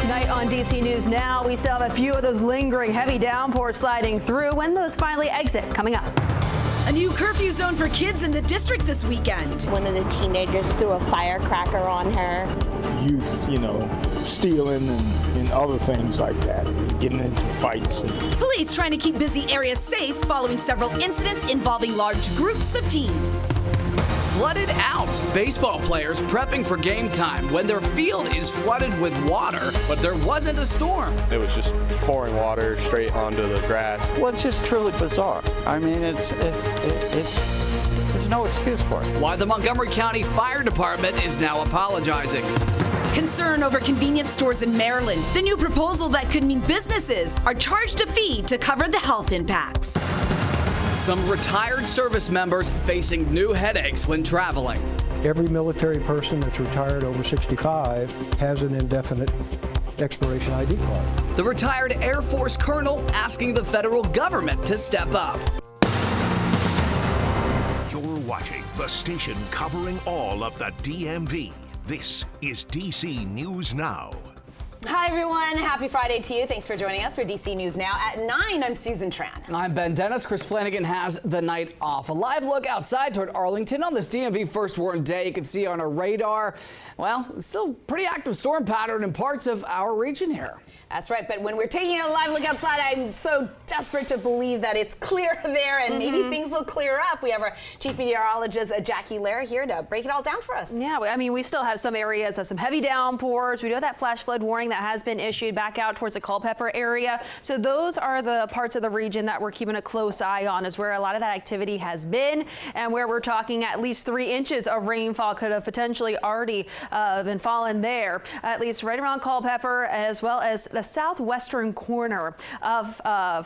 Tonight on DC News Now, we still have a few of those lingering heavy downpours sliding through. When those finally exit, coming up. A new curfew zone for kids in the district this weekend. One of the teenagers threw a firecracker on her. Youth, stealing and other things like that, getting into fights. Police trying to keep busy areas safe following several incidents involving large groups of teens. Flooded out. Baseball players prepping for game time when their field is flooded with water, but there wasn't a storm. It was just pouring water straight onto the grass. Well, it's just truly bizarre. I mean, there's no excuse for it. Why the Montgomery County Fire Department is now apologizing. Concern over convenience stores in Maryland. The new proposal that could mean businesses are charged a fee to cover the health impacts. Some retired service members facing new headaches when traveling. Every military person that's retired over 65 has an indefinite expiration ID card. The retired Air Force colonel asking the federal government to step up. You're watching the station covering all of the DMV. This is DC News Now. Hi, everyone. Happy Friday to you. Thanks for joining us for DC News Now. At 9, I'm Susan Tran. I'm Ben Dennis. Chris Flanagan has the night off. A live look outside toward Arlington on this DMV first warned day. You can see on our radar, well, still pretty active storm pattern in parts of our region here. That's right. But when we're taking a live look outside, I'm so desperate to believe that it's clear there and maybe things will clear up. We have our chief meteorologist, Jackie Lair, here to break it all down for us. Yeah, I mean, we still have some areas of some heavy downpours. We do have that flash flood warning that has been issued back out towards the Culpeper area. So those are the parts of the region that we're keeping a close eye on, is where a lot of that activity has been, and where we're talking at least 3 inches of rainfall could have potentially already been falling there, at least right around Culpeper, as well as the southwestern corner of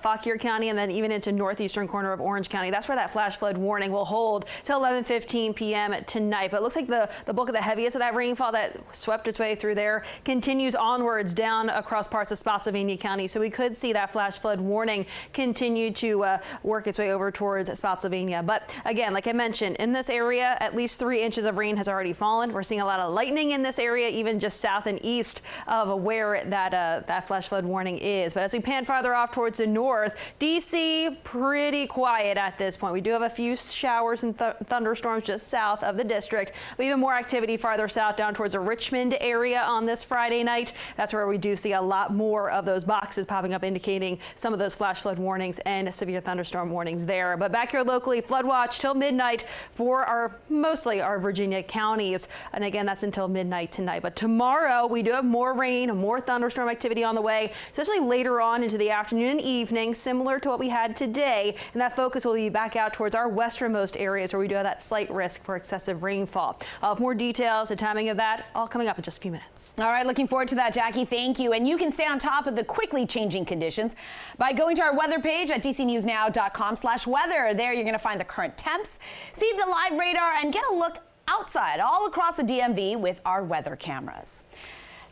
Fauquier County, and then even into northeastern corner of Orange County. That's where that flash flood warning will hold till 11:15 p.m. tonight. But it looks like the bulk of the heaviest of that rainfall that swept its way through there continues onwards down across parts of Spotsylvania County. So we could see that flash flood warning continue to work its way over towards Spotsylvania. But again, like I mentioned, in this area, at least 3 inches of rain has already fallen. We're seeing a lot of lightning in this area, even just south and east of where that flash flood warning is. But as we pan farther off towards the north, DC pretty quiet at this point. We do have a few showers and thunderstorms just south of the district, but even more activity farther south down towards the Richmond area on this Friday night. That's where we do see a lot more of those boxes popping up indicating some of those flash flood warnings and severe thunderstorm warnings there. But back here locally, flood watch till midnight for mostly our Virginia counties. And again, that's until midnight tonight. But tomorrow we do have more rain, more thunderstorm activity on the way, especially later on into the afternoon and evening, similar to what we had today. And that focus will be back out towards our westernmost areas where we do have that slight risk for excessive rainfall. I'll have more details, the timing of that, all coming up in just a few minutes. All right, looking forward to that, Jackie. Thank you. And you can stay on top of the quickly changing conditions by going to our weather page at dcnewsnow.com/weather. There you're going to find the current temps, see the live radar, and get a look outside all across the DMV with our weather cameras.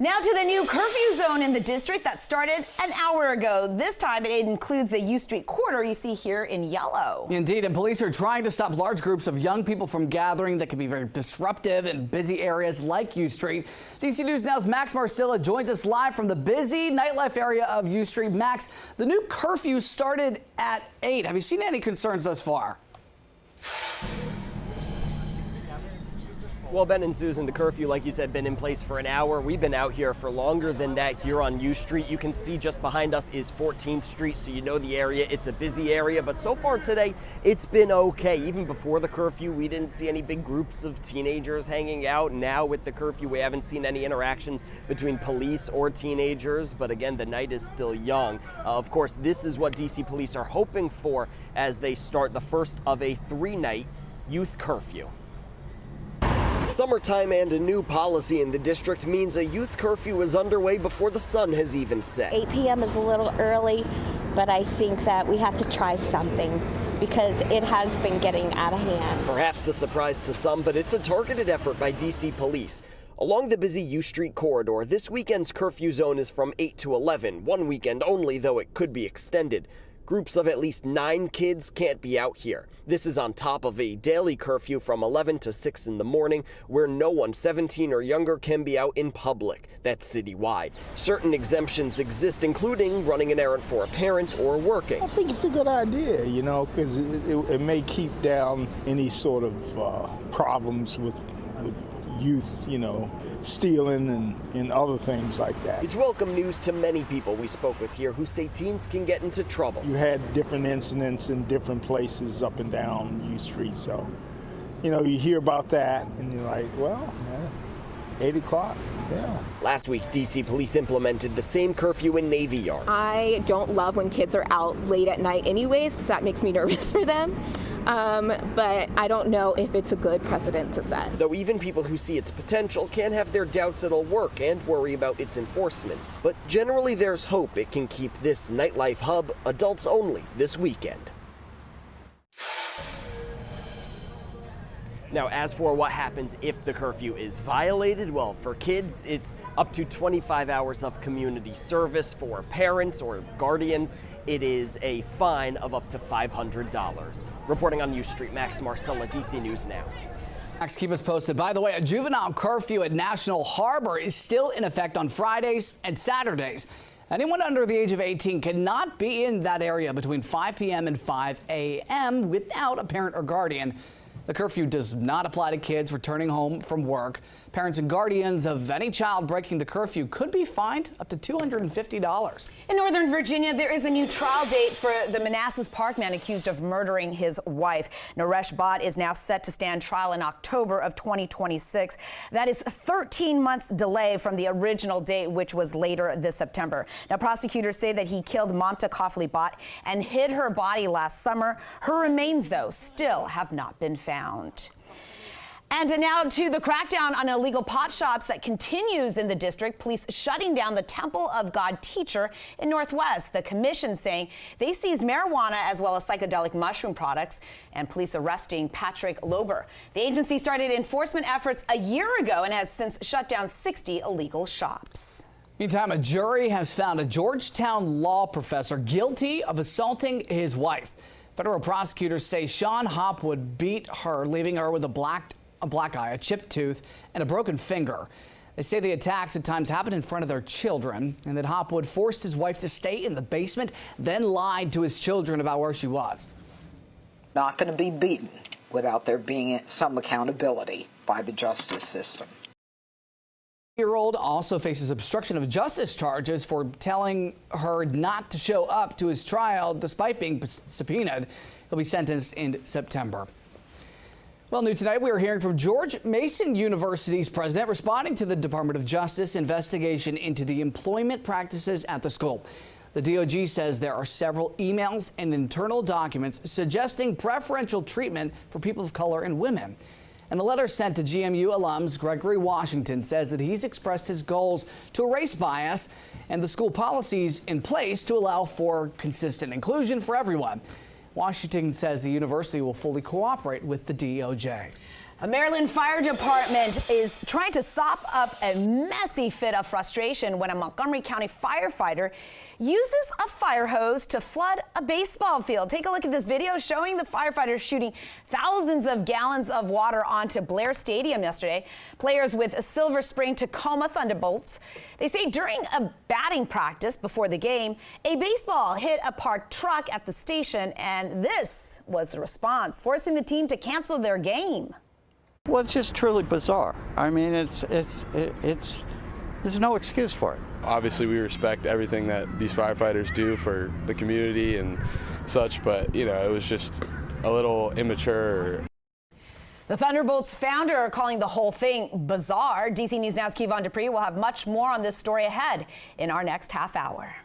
Now to the new curfew zone in the district that started an hour ago. This time it includes the U Street corridor you see here in yellow. Indeed, and police are trying to stop large groups of young people from gathering that can be very disruptive in busy areas like U Street. DC News Now's Max Marcilla joins us live from the busy nightlife area of U Street. Max, the new curfew started at 8. Have you seen any concerns thus far? Well, Ben and Susan, the curfew, like you said, been in place for an hour. We've been out here for longer than that here on U Street. You can see just behind us is 14th Street, so you know the area. It's a busy area, but so far today, it's been okay. Even before the curfew, we didn't see any big groups of teenagers hanging out. Now with the curfew, we haven't seen any interactions between police or teenagers, but again, the night is still young. Of course, this is what DC police are hoping for as they start the first of a 3-night youth curfew. Summertime and a new policy in the district means a youth curfew is underway before the sun has even set. 8 p.m. is a little early, but I think that we have to try something because it has been getting out of hand. Perhaps a surprise to some, but it's a targeted effort by DC police. Along the busy U Street corridor, this weekend's curfew zone is from 8 to 11, one weekend only, though it could be extended. Groups of at least 9 kids can't be out here. This is on top of a daily curfew from 11 to 6 in the morning, where no one 17 or younger can be out in public. That's citywide. Certain exemptions exist, including running an errand for a parent or working. I think it's a good idea, you know, because it may keep down any sort of problems with youth, you know, stealing and other things like that. It's welcome news to many people we spoke with here who say teens can get into trouble. You had different incidents in different places up and down U Street, so, you know, you hear about that and you're like, well, yeah, 8 o'clock, yeah. Last week, D.C. police implemented the same curfew in Navy Yard. I don't love when kids are out late at night anyways, because that makes me nervous for them. But I don't know if it's a good precedent to set. Though even people who see its potential can have their doubts it'll work and worry about its enforcement. But generally there's hope it can keep this nightlife hub adults only this weekend. Now, as for what happens if the curfew is violated, well, for kids, it's up to 25 hours of community service. For parents or guardians, it is a fine of up to $500. Reporting on U Street, Max Marcella, DC News Now. Max, keep us posted. By the way, a juvenile curfew at National Harbor is still in effect on Fridays and Saturdays. Anyone under the age of 18 cannot be in that area between 5 p.m. and 5 a.m. without a parent or guardian. The curfew does not apply to kids returning home from work. Parents and guardians of any child breaking the curfew could be fined up to $250. In Northern Virginia, there is a new trial date for the Manassas Park man accused of murdering his wife. Naresh Bhatt is now set to stand trial in October of 2026. That is 13 months delay from the original date, which was later this September. Now, prosecutors say that he killed Mamta Kafli Bhatt and hid her body last summer. Her remains, though, still have not been found. And now to the crackdown on illegal pot shops that continues in the district. Police shutting down the Temple of God Teacher in Northwest. The commission saying they seized marijuana as well as psychedelic mushroom products, and police arresting Patrick Lober. The agency started enforcement efforts a year ago and has since shut down 60 illegal shops. Meantime, a jury has found a Georgetown law professor guilty of assaulting his wife. Federal prosecutors say Sean Hopwood beat her, leaving her with a black eye, a chipped tooth, and a broken finger. They say the attacks at times happened in front of their children and that Hopwood forced his wife to stay in the basement, then lied to his children about where she was. Not going to be beaten without there being some accountability by the justice system. Year-old also faces obstruction of justice charges for telling her not to show up to his trial despite being subpoenaed. He'll be sentenced in September. Well, new tonight, we are hearing from George Mason University's president responding to the Department of Justice investigation into the employment practices at the school. The DOJ says there are several emails and internal documents suggesting preferential treatment for people of color and women. And a letter sent to GMU alums Gregory Washington says that he's expressed his goals to erase bias and the school policies in place to allow for consistent inclusion for everyone. Washington says the university will fully cooperate with the DOJ. A Maryland Fire Department is trying to sop up a messy fit of frustration when a Montgomery County firefighter uses a fire hose to flood a baseball field. Take a look at this video showing the firefighters shooting thousands of gallons of water onto Blair Stadium yesterday. Players with Silver Spring Tacoma Thunderbolts, they say during a batting practice before the game, a baseball hit a parked truck at the station, and this was the response, forcing the team to cancel their game. Well, it's just truly bizarre. I mean, there's no excuse for it. Obviously, we respect everything that these firefighters do for the community and such, but, you know, it was just a little immature. The Thunderbolts founder calling the whole thing bizarre. DC News Now's Kevon Dupree will have much more on this story ahead in our next half hour.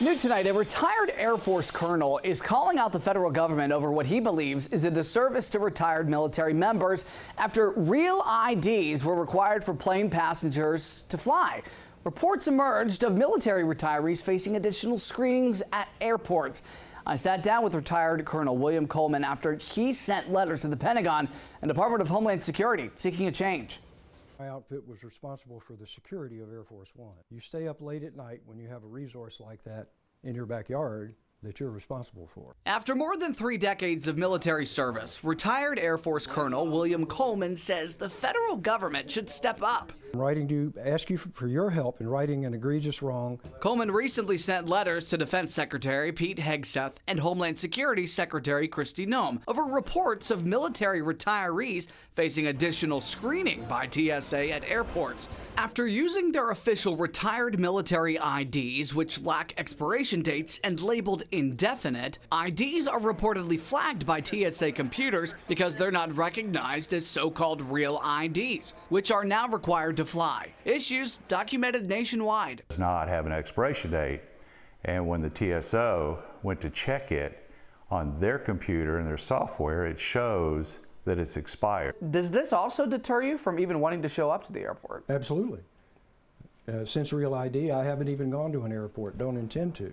New tonight, a retired Air Force colonel is calling out the federal government over what he believes is a disservice to retired military members after real IDs were required for plane passengers to fly. Reports emerged of military retirees facing additional screenings at airports. I sat down with retired Colonel William Coleman after he sent letters to the Pentagon and Department of Homeland Security seeking a change. My outfit was responsible for the security of Air Force One. You stay up late at night when you have a resource like that, in your backyard that you're responsible for. After more than 3 decades of military service, retired Air Force Colonel William Coleman says the federal government should step up. I'm writing to ask you for your help in righting an egregious wrong. Coleman recently sent letters to Defense Secretary Pete Hegseth and Homeland Security Secretary Kristi Noem over reports of military retirees facing additional screening by TSA at airports. After using their official retired military IDs, which lack expiration dates and labeled indefinite, IDs are reportedly flagged by TSA computers because they're not recognized as so-called real IDs, which are now required to fly. Issues documented nationwide. Does not have an expiration date, and when the TSO went to check it on their computer and their software, it shows that it's expired. Does this also deter you from even wanting to show up to the airport? Absolutely. Since Real ID, I haven't even gone to an airport, don't intend to.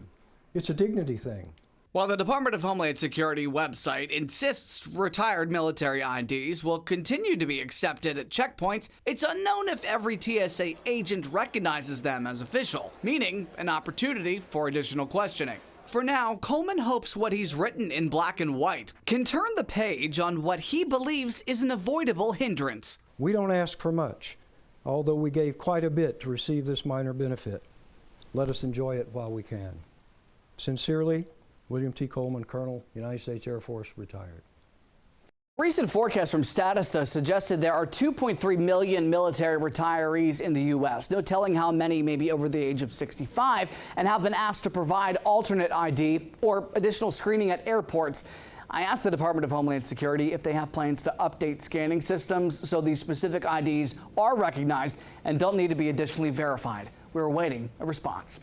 It's a dignity thing. While the Department of Homeland Security website insists retired military IDs will continue to be accepted at checkpoints, it's unknown if every TSA agent recognizes them as official, meaning an opportunity for additional questioning. For now, Coleman hopes what he's written in black and white can turn the page on what he believes is an avoidable hindrance. We don't ask for much, although we gave quite a bit to receive this minor benefit. Let us enjoy it while we can. Sincerely, William T. Coleman, Colonel, United States Air Force, retired. Recent forecasts from Statista suggested there are 2.3 million military retirees in the U.S. No telling how many may be over the age of 65 and have been asked to provide alternate ID or additional screening at airports. I asked the Department of Homeland Security if they have plans to update scanning systems so these specific IDs are recognized and don't need to be additionally verified. We're awaiting a response.